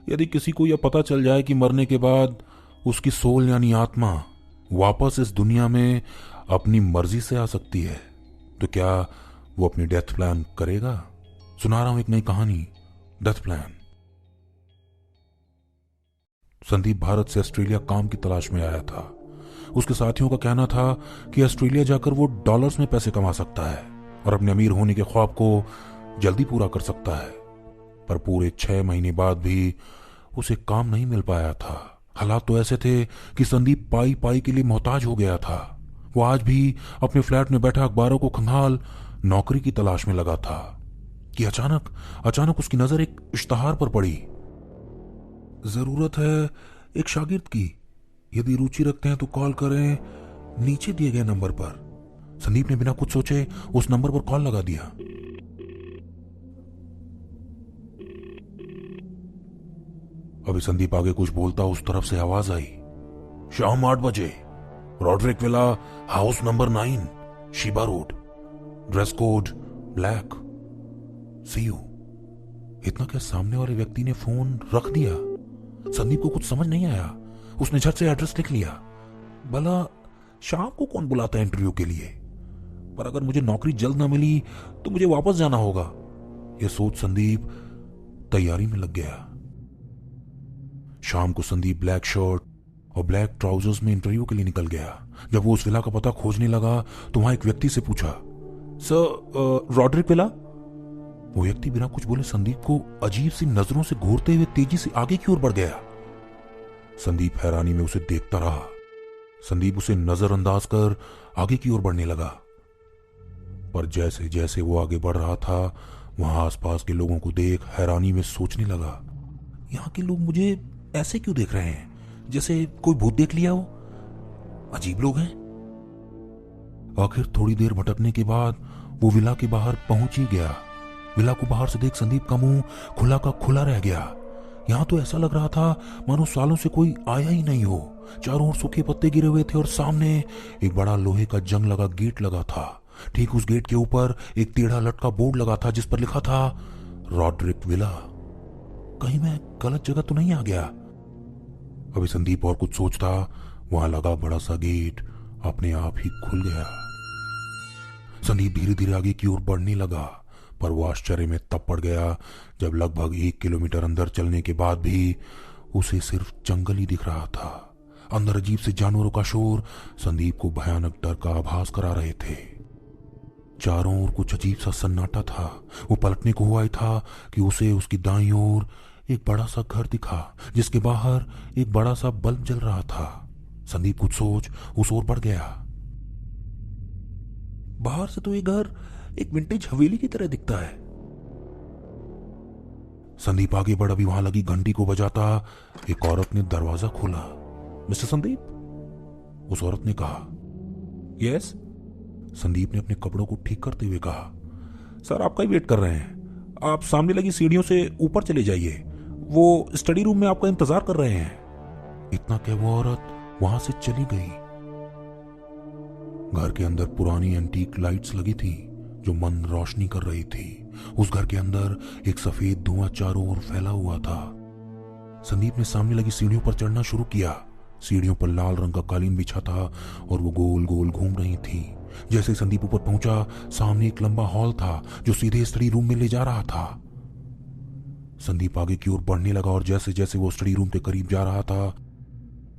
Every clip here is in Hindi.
यदि किसी को यह पता चल जाए कि मरने के बाद उसकी सोल यानी आत्मा वापस इस दुनिया में अपनी मर्जी से आ सकती है, तो क्या वो अपनी डेथ प्लान करेगा? सुना रहा हूं एक नई कहानी, डेथ प्लान। संदीप भारत से ऑस्ट्रेलिया काम की तलाश में आया था। उसके साथियों का कहना था कि ऑस्ट्रेलिया जाकर वो डॉलर्स में पैसे कमा सकता है और अपने अमीर होने के ख्वाब को जल्दी पूरा कर सकता है। पर पूरे 6 महीने बाद भी उसे काम नहीं मिल पाया था। हालात तो ऐसे थे कि संदीप पाई पाई के लिए मोहताज हो गया था। वो आज भी अपने फ्लैट में बैठा अखबारों को खंगाल नौकरी की तलाश में लगा था कि अचानक अचानक उसकी नजर एक इश्तहार पर पड़ी। जरूरत है एक शागिर्द की, यदि रुचि रखते हैं तो कॉल करें नीचे दिए गए नंबर पर। संदीप ने बिना कुछ सोचे उस नंबर पर कॉल लगा दिया। अभी संदीप आगे कुछ बोलता, उस तरफ से आवाज आई, शाम 8 बजे, Rodrick villa, house number 9, Shiba road, dress code black, see you. इतना क्या सामने वाले व्यक्ति ने फोन रख दिया? संदीप को कुछ समझ नहीं आया। उसने झट से एड्रेस लिख लिया। भला शाम को कौन बुलाता है इंटरव्यू के लिए? पर अगर मुझे नौकरी जल्द ना मिली तो मुझे वापस जाना होगा। यह सोच संदीप तैयारी में लग गया। शाम को संदीप ब्लैक शर्ट और ब्लैक ट्राउजर्स में इंटरव्यू के लिए निकल गया। जब वो उस विला का पता खोजने लगा तो वहां एक व्यक्ति से पूछा, सर रॉड्रिक विला? वो व्यक्ति बिना कुछ बोले संदीप को अजीब सी नजरों से घूरते हुए तेजी से आगे की ओर बढ़ गया। संदीप हैरानी में उसे देखता रहा। संदीप उसे नजरअंदाज कर आगे की ओर बढ़ने लगा। पर जैसे जैसे वो आगे बढ़ रहा था, वहां आसपास के लोगों को देख हैरानी में सोचने लगा, यहां के लोग मुझे ऐसे क्यों देख रहे हैं, जैसे कोई भूत देख लिया हो? अजीब लोग हैं। आखिर थोड़ी देर भटकने के बाद वो विला के बाहर पहुंच ही गया। विला को बाहर से देख संदीप का मुंह खुला का खुला रह गया। यहां तो ऐसा लग रहा था मानो सालों से कोई आया ही नहीं हो। चारों ओर सूखे पत्ते गिरे हुए थे और सामने एक बड़ा लोहे का जंग लगा गेट लगा था। ठीक उस गेट के ऊपर एक टेढ़ा लटका बोर्ड लगा था जिस पर लिखा था रॉड्रिक विला। कहीं मैं गलत जगह तो नहीं आ गया? अभी संदीप और कुछ सोचता, वहां लगा बड़ा सा गेट अपने आप ही खुल गया। संदीप धीरे धीरे आगे की ओर बढ़ने लगा, पर वो आश्चर्य में तब पड़ गया जब लगभग 1 किलोमीटर अंदर चलने के बाद भी उसे सिर्फ जंगल ही दिख रहा था। अंदर अजीब से जानवरों का शोर संदीप को भयानक डर का आभास करा रहे थे। चारों ओर कुछ अजीब सा सन्नाटा था। वो पलटने को हुआ ही था कि उसे उसकी दाईं ओर एक बड़ा सा घर दिखा जिसके बाहर एक बड़ा सा बल्ब जल रहा था। संदीप कुछ सोच उस ओर बढ़ गया। बाहर से तो ये घर एक विंटेज हवेली की तरह दिखता है। संदीप आगे बढ़, अभी वहां लगी घंटी को बजाता एक औरत ने दरवाजा खोला। मिस्टर संदीप? उस औरत ने कहा। यस? संदीप ने अपने कपड़ों को ठीक करते हुए कहा, सर आपका ही वेट कर रहे हैं। आप सामने लगी सीढ़ियों से ऊपर चले जाइए, वो स्टडी रूम में आपका इंतजार कर रहे हैं। इतना कह वो औरत वहां से चली गई। घर के अंदर पुरानी एंटीक लाइट्स लगी थी जो मंद रोशनी कर रही थी। उस घर के अंदर एक सफेद धुआं चारों ओर फैला हुआ था। संदीप ने सामने लगी सीढ़ियों पर चढ़ना शुरू किया। सीढ़ियों पर लाल रंग का कालीन बिछा था और वो गोल गोल घूम रही थी। जैसे संदीप ऊपर पहुंचा, सामने एक लंबा हॉल था जो सीधे स्टडी रूम में ले जा रहा था। संदीप आगे की ओर बढ़ने लगा और जैसे जैसे वो स्टडी रूम के करीब जा रहा था,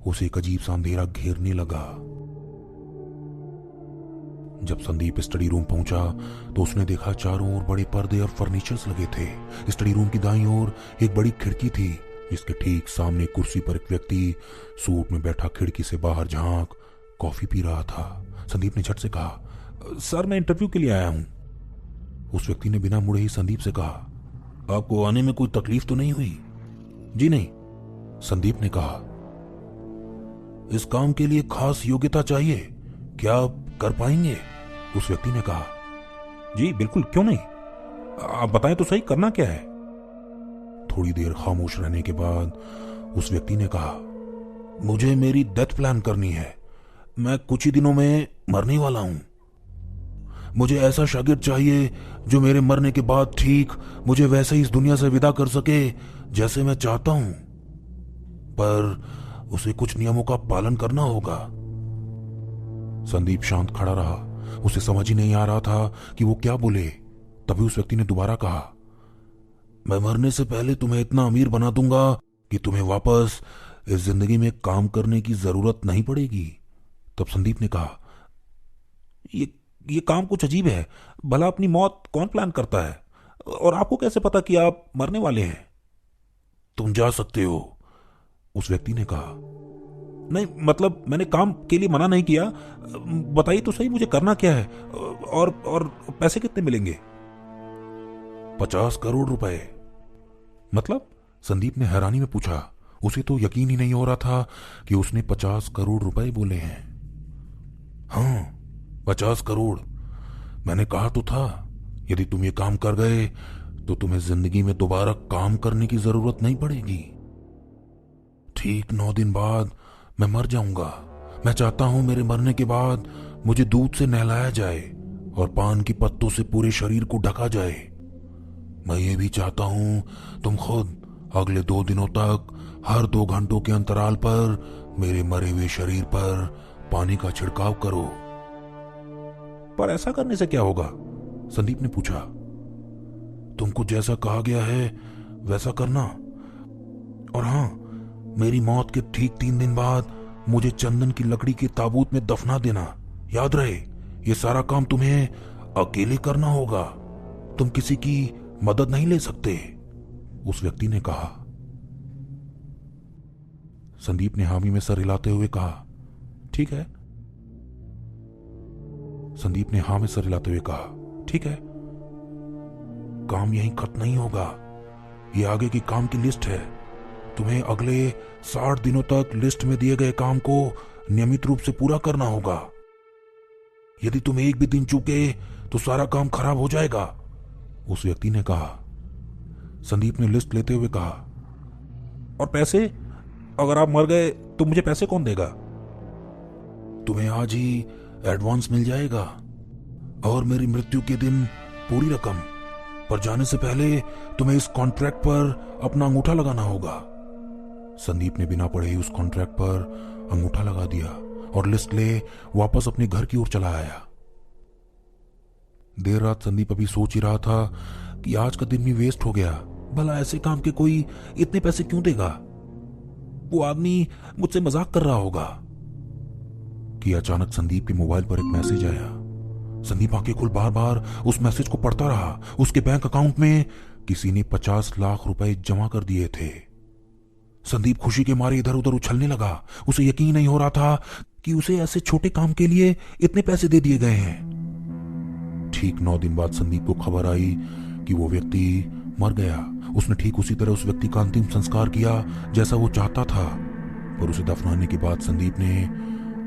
उसे एक अजीब सा अंधेरा घेरने लगा। जब संदीप स्टडी रूम पहुंचा तो उसने देखा चारों ओर बड़े पर्दे और फर्नीचर्स लगे थे। स्टडी रूम की दाईं ओर एक बड़ी खिड़की थी जिसके ठीक सामने कुर्सी पर एक व्यक्ति सूट में बैठा खिड़की से बाहर झांक कॉफी पी रहा था। संदीप ने झट से कहा, सर मैं इंटरव्यू के लिए आया हूं। उस व्यक्ति ने बिना मुड़े ही संदीप से कहा, आपको आने में कोई तकलीफ तो नहीं हुई? जी नहीं, संदीप ने कहा। इस काम के लिए खास योग्यता चाहिए, क्या आप कर पाएंगे? उस व्यक्ति ने कहा। जी बिल्कुल, क्यों नहीं, आप बताएं तो सही करना क्या है? थोड़ी देर खामोश रहने के बाद उस व्यक्ति ने कहा, मुझे मेरी डेथ प्लान करनी है, मैं कुछ ही दिनों में मरने वाला हूं। मुझे ऐसा शागिर्द चाहिए जो मेरे मरने के बाद ठीक मुझे वैसे ही इस दुनिया से विदा कर सके जैसे मैं चाहता हूं, पर उसे कुछ नियमों का पालन करना होगा। संदीप शांत खड़ा रहा। उसे समझ ही नहीं आ रहा था कि वो क्या बोले। तभी उस व्यक्ति ने दोबारा कहा, मैं मरने से पहले तुम्हें इतना अमीर बना दूंगा कि तुम्हें वापस इस जिंदगी में काम करने की जरूरत नहीं पड़ेगी। तब संदीप ने कहा, ये काम कुछ अजीब है। भला अपनी मौत कौन प्लान करता है? और आपको कैसे पता कि आप मरने वाले हैं? तुम जा सकते हो, उस व्यक्ति ने कहा। नहीं, मतलब मैंने काम के लिए मना नहीं किया। बताइए तो सही, मुझे करना क्या है? और पैसे कितने मिलेंगे? 50 करोड़ रुपए। मतलब? संदीप ने हैरानी में पूछा। उसे तो यकीन ही नहीं हो रहा था कि उसने 50 करोड़ रुपए बोले हैं। हाँ, 50 करोड़। मैंने कहा तो था, यदि तुम ये काम कर गए तो तुम्हें जिंदगी में दोबारा काम करने की जरूरत नहीं पड़ेगी। ठीक 9 दिन बाद मैं मर जाऊंगा। मैं चाहता हूं मेरे मरने के बाद मुझे दूध से नहलाया जाए और पान की पत्तों से पूरे शरीर को ढका जाए। मैं ये भी चाहता हूं तुम खुद अगले 2 दिनों तक हर 2 घंटों के अंतराल पर मेरे मरे हुए शरीर पर पानी का छिड़काव करो। पर ऐसा करने से क्या होगा? संदीप ने पूछा। तुमको जैसा कहा गया है वैसा करना। और हां, मेरी मौत के ठीक 3 दिन बाद मुझे चंदन की लकड़ी के ताबूत में दफना देना। याद रहे, ये सारा काम तुम्हें अकेले करना होगा। तुम किसी की मदद नहीं ले सकते, उस व्यक्ति ने कहा। संदीप ने हामी में सर हिलाते हुए कहा, ठीक है। संदीप ने हाँ में सर हिलाते हुए कहा, ठीक है। काम यहीं खत्म नहीं होगा। ये आगे की काम की लिस्ट है। तुम्हें अगले 60 दिनों तक लिस्ट में दिए गए काम को नियमित रूप से पूरा करना होगा। यदि तुम एक भी दिन चूके तो सारा काम खराब हो जाएगा, उस व्यक्ति ने कहा। संदीप ने लिस्ट लेते हुए कहा, और पैसे? अगर आप मर गए तो मुझे पैसे कौन देगा? तुम्हें आज ही एडवांस मिल जाएगा और मेरी मृत्यु के दिन पूरी रकम। पर जाने से पहले तुम्हें इस कॉन्ट्रैक्ट पर अपना अंगूठा लगाना होगा। संदीप ने बिना पढ़े ही उस कॉन्ट्रैक्ट पर अंगूठा लगा दिया और लिस्ट ले वापस अपने घर की ओर चला आया। देर रात संदीप अभी सोच ही रहा था कि आज का दिन भी वेस्ट हो गया। भला ऐसे काम के कोई इतने पैसे क्यों देगा? वो आदमी मुझसे मजाक कर रहा होगा कि अचानक संदीप के मोबाइल पर एक मैसेज आया। संदीप आंखें खोल बार बार उस मैसेज को पढ़ता रहा। उसके बैंक अकाउंट में किसी ने 50 लाख रुपए जमा कर दिए थे। संदीप खुशी के मारे इधर उधर उछलने लगा। उसे यकीन नहीं हो रहा था कि उसे ऐसे छोटे काम के लिए इतने पैसे दे दिए गए हैं। ठीक 9 दिन बाद संदीप को खबर आई कि वो व्यक्ति मर गया। उसने ठीक उसी तरह उस व्यक्ति का अंतिम संस्कार किया जैसा वो चाहता था। पर उसे दफनाने के बाद संदीप ने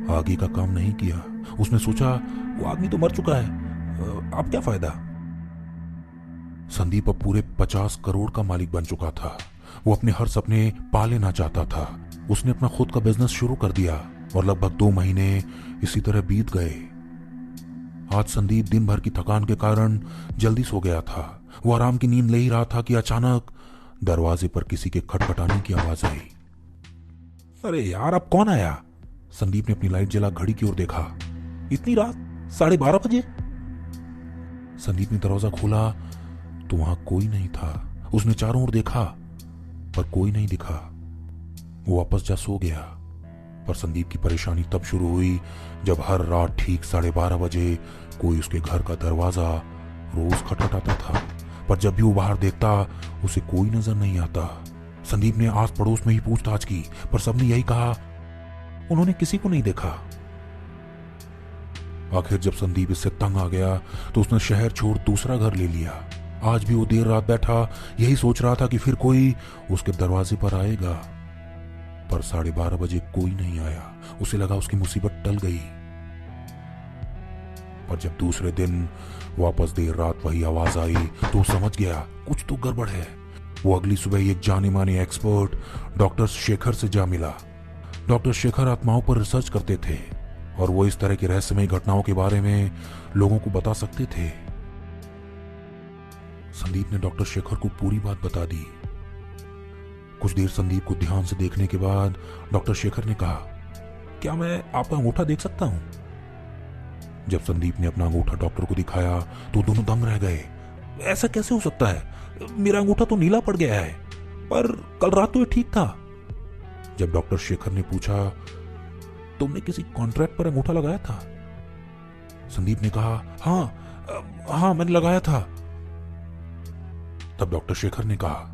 आगे का काम नहीं किया। उसने सोचा, वो आदमी तो मर चुका है, अब क्या फायदा। संदीप अब पूरे 50 करोड़ का मालिक बन चुका था। वो अपने हर सपने पा लेना चाहता था। उसने अपना खुद का बिजनेस शुरू कर दिया और लगभग 2 महीने इसी तरह बीत गए। आज संदीप दिन भर की थकान के कारण जल्दी सो गया था। वो आराम की नींद ले ही रहा था कि अचानक दरवाजे पर किसी के खटखटाने की आवाज आई। अरे यार, अब कौन आया? संदीप ने अपनी लाइट जला घड़ी की ओर देखा। इतनी रात, 12:30 बजे। संदीप ने दरवाजा खोला तो वहां कोई नहीं था। उसने चारों ओर देखा पर कोई नहीं दिखा। वो वापस जा सो गया। पर संदीप की परेशानी तब शुरू हुई जब हर रात ठीक 12:30 बजे कोई उसके घर का दरवाजा रोज खटखटाता था। पर जब भी वो बाहर देखता उसे कोई नजर नहीं आता। संदीप ने आस पड़ोस में ही पूछताछ की पर सबने यही कहा, उन्होंने किसी को नहीं देखा। आखिर जब संदीप इससे तंग आ गया तो उसने शहर छोड़ दूसरा घर ले लिया। आज भी वो देर रात बैठा यही सोच रहा था कि फिर कोई उसके दरवाजे पर आएगा। पर 12:30 बजे कोई नहीं आया। उसे लगा उसकी मुसीबत टल गई। पर जब दूसरे दिन वापस देर रात वही आवाज आई तो समझ गया कुछ तो गड़बड़ है। वो अगली सुबह एक जाने माने एक्सपर्ट डॉक्टर शेखर से जा मिला। डॉक्टर शेखर आत्माओं पर रिसर्च करते थे। और वो इस तरह की रहस्यमय घटनाओं के बारे में लोगों को बता सकते थे। संदीप ने डॉक्टर शेखर को पूरी बात बता दी। कुछ देर संदीप को ध्यान से देखने के बाद डॉक्टर शेखर ने कहा, क्या मैं आपका अंगूठा देख सकता हूं? जब संदीप ने अपना अंगूठा डॉक्टर को दिखाया तो दोनों दंग रह गए। ऐसा कैसे हो सकता है? मेरा अंगूठा तो नीला पड़ गया है, पर कल रात तो ये ठीक था। जब डॉक्टर शेखर ने पूछा, तुमने किसी कॉन्ट्रैक्ट पर अंगूठा लगाया था? संदीप ने कहा, हाँ मैंने लगाया था। तब डॉक्टर शेखर ने कहा,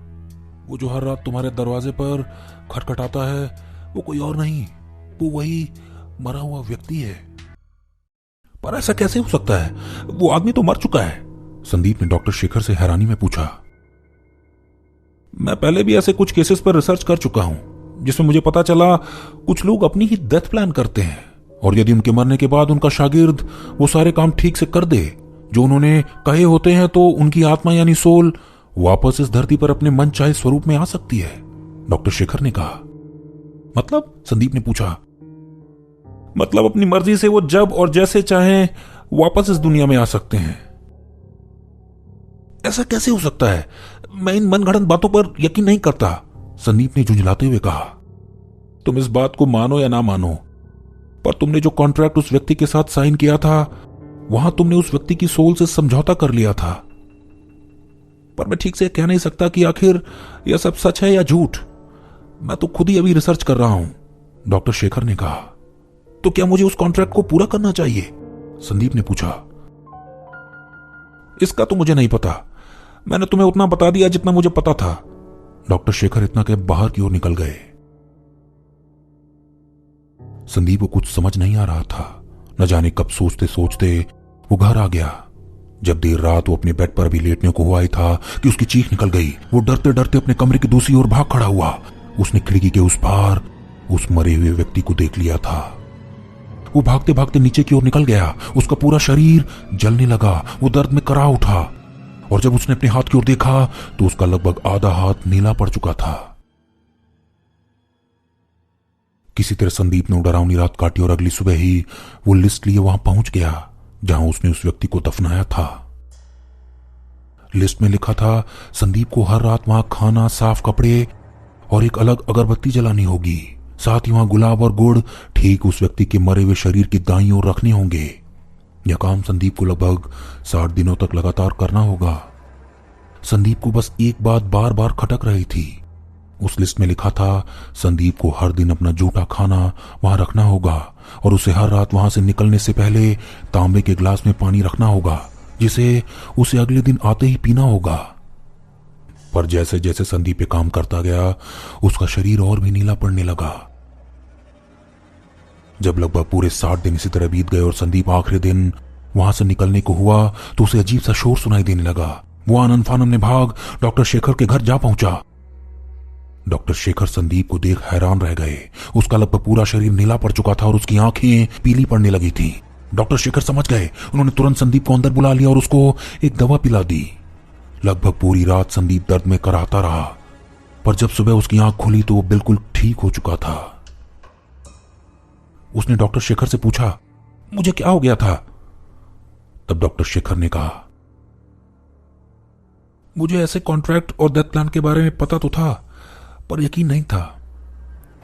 वो जो हर रात तुम्हारे दरवाजे पर खटखटाता है वो कोई और नहीं, वो वही मरा हुआ व्यक्ति है। पर ऐसा कैसे हो सकता है? वो आदमी तो मर चुका है। संदीप ने डॉक्टर शेखर से हैरानी में पूछा। मैं पहले भी ऐसे कुछ केसेस पर रिसर्च कर चुका हूं जिसमें मुझे पता चला कुछ लोग अपनी ही डेथ प्लान करते हैं, और यदि उनके मरने के बाद उनका शागिर्द वो सारे काम ठीक से कर दे जो उन्होंने कहे होते हैं, तो उनकी आत्मा यानी सोल वापस इस धरती पर अपने मन चाहे स्वरूप में आ सकती है। डॉक्टर शेखर ने कहा। मतलब? संदीप ने पूछा। मतलब अपनी मर्जी से वो जब और जैसे चाहें वापस इस दुनिया में आ सकते हैं। ऐसा कैसे हो सकता है? मैं इन मनगढ़ंत बातों पर यकीन नहीं करता, संदीप ने झुंझलाते हुए कहा। तुम इस बात को मानो या ना मानो, पर तुमने जो कॉन्ट्रैक्ट उस व्यक्ति के साथ साइन किया था, वहां तुमने उस व्यक्ति की सोल से समझौता कर लिया था। पर मैं ठीक से कह नहीं सकता कि आखिर यह सब सच है या झूठ। मैं तो खुद ही अभी रिसर्च कर रहा हूं, डॉक्टर शेखर ने कहा। तो क्या मुझे उस कॉन्ट्रैक्ट को पूरा करना चाहिए? संदीप ने पूछा। इसका तो मुझे नहीं पता, मैंने तुम्हें उतना बता दिया जितना मुझे पता था। डॉक्टर शेखर इतना के बाहर की ओर निकल गए। संदीप को कुछ समझ नहीं आ रहा था। न जाने कब सोचते सोचते वो घर आ गया। जब देर रात वो अपने बेड पर भी लेटने को हुआ ही था कि उसकी चीख निकल गई। वो डरते डरते अपने कमरे की दूसरी ओर भाग खड़ा हुआ। उसने खिड़की के उस पार उस मरे हुए व्यक्ति को देख लिया था। वो भागते भागते नीचे की ओर निकल गया। उसका पूरा शरीर जलने लगा। वो दर्द में करा उठा, और जब उसने अपने हाथ की ओर देखा तो उसका लगभग आधा हाथ नीला पड़ चुका था। किसी तरह संदीप ने डरावनी रात काटी और अगली सुबह ही वो लिस्ट लिए वहां पहुंच गया जहां उसने उस व्यक्ति को दफनाया था। लिस्ट में लिखा था, संदीप को हर रात वहां खाना, साफ कपड़े और एक अलग अगरबत्ती जलानी होगी। साथ ही वहां गुलाब और गुड़ ठीक उस व्यक्ति के मरे हुए शरीर की दाईं ओर रखने होंगे। यह काम संदीप को लगभग 60 दिनों तक लगातार करना होगा। संदीप को बस एक बात बार बार खटक रही थी। उस लिस्ट में लिखा था, संदीप को हर दिन अपना जूठा खाना वहां रखना होगा और उसे हर रात वहां से निकलने से पहले तांबे के गिलास में पानी रखना होगा, जिसे उसे अगले दिन आते ही पीना होगा। पर जैसे जैसे संदीप पे काम करता गया, उसका शरीर और भी नीला पड़ने लगा। जब लगभग पूरे 60 दिन इसी तरह बीत गए और संदीप आखिरी दिन वहां से निकलने को हुआ तो उसे अजीब सा शोर सुनाई देने लगा। वो आनन फानन में भाग डॉक्टर शेखर के घर जा पहुंचा। डॉक्टर शेखर संदीप को देख हैरान रह गए। उसका लगभग पूरा शरीर नीला पड़ चुका था और उसकी आंखें पीली पड़ने लगी थी। डॉक्टर शेखर समझ गए। उन्होंने तुरंत संदीप को अंदर बुला लिया और उसको एक दवा पिला दी। लगभग पूरी रात संदीप दर्द में कराहता रहा, पर जब सुबह उसकी आंख खुली तो वो बिल्कुल ठीक हो चुका था। उसने डॉक्टर शेखर से पूछा, मुझे क्या हो गया था? तब डॉक्टर शेखर ने कहा, मुझे ऐसे कॉन्ट्रैक्ट और डेथ प्लान के बारे में पता तो था, पर यकीन नहीं था।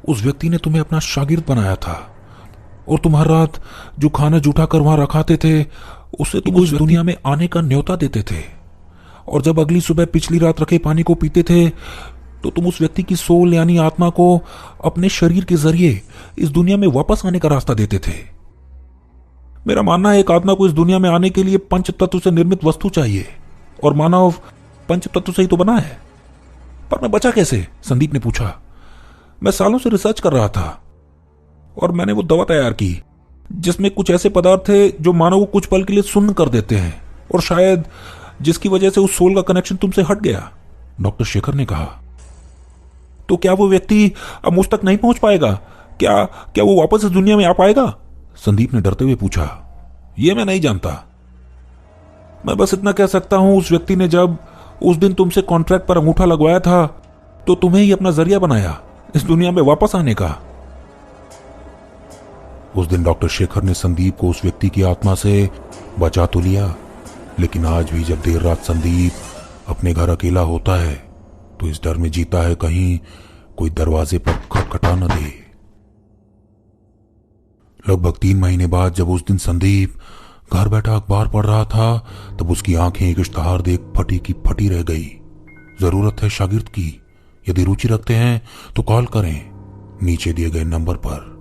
उस व्यक्ति ने तुम्हें अपना शागिर्द बनाया था और तुम हर रात जो खाना जूठा कर वहां रखाते थे, उससे तुम उस दुनिया में आने का न्योता देते थे, और जब अगली सुबह पिछली रात रखे पानी को पीते थे तो तुम उस व्यक्ति की सोल यानी आत्मा को अपने शरीर के जरिए इस दुनिया में वापस आने का रास्ता देते थे। मेरा मानना है एक आत्मा को इस दुनिया में आने के लिए पंच तत्व से निर्मित वस्तु चाहिए, और मानव पंच तत्व से ही तो बना है। पर मैं बचा कैसे? संदीप ने पूछा। मैं सालों से रिसर्च कर रहा था और मैंने वो दवा तैयार की जिसमें कुछ ऐसे पदार्थ थे जो मानव को कुछ पल के लिए सुन्न कर देते हैं, और शायद जिसकी वजह से उस सोल का कनेक्शन तुमसे हट गया, डॉक्टर शेखर ने कहा। तो क्या वो व्यक्ति अब मुझ तक नहीं पहुंच पाएगा? क्या वो वापस इस दुनिया में आ पाएगा? संदीप ने डरते हुए पूछा। यह मैं नहीं जानता। मैं बस इतना कह सकता हूं, उस व्यक्ति ने जब उस दिन तुमसे कॉन्ट्रैक्ट पर अंगूठा लगवाया था तो तुम्हें ही अपना जरिया बनाया इस दुनिया में वापस आने का। उस दिन डॉक्टर शेखर ने संदीप को उस व्यक्ति की आत्मा से बचा तो लिया, लेकिन आज भी जब देर रात संदीप अपने घर अकेला होता है तो इस डर में जीता है कहीं कोई दरवाजे पर खटखटा न दे। लगभग 3 महीने बाद जब उस दिन संदीप घर बैठा अखबार पढ़ रहा था, तब उसकी आंखें एक इश्तहार देख फटी की फटी रह गई। जरूरत है शागिर्द की, यदि रुचि रखते हैं तो कॉल करें नीचे दिए गए नंबर पर।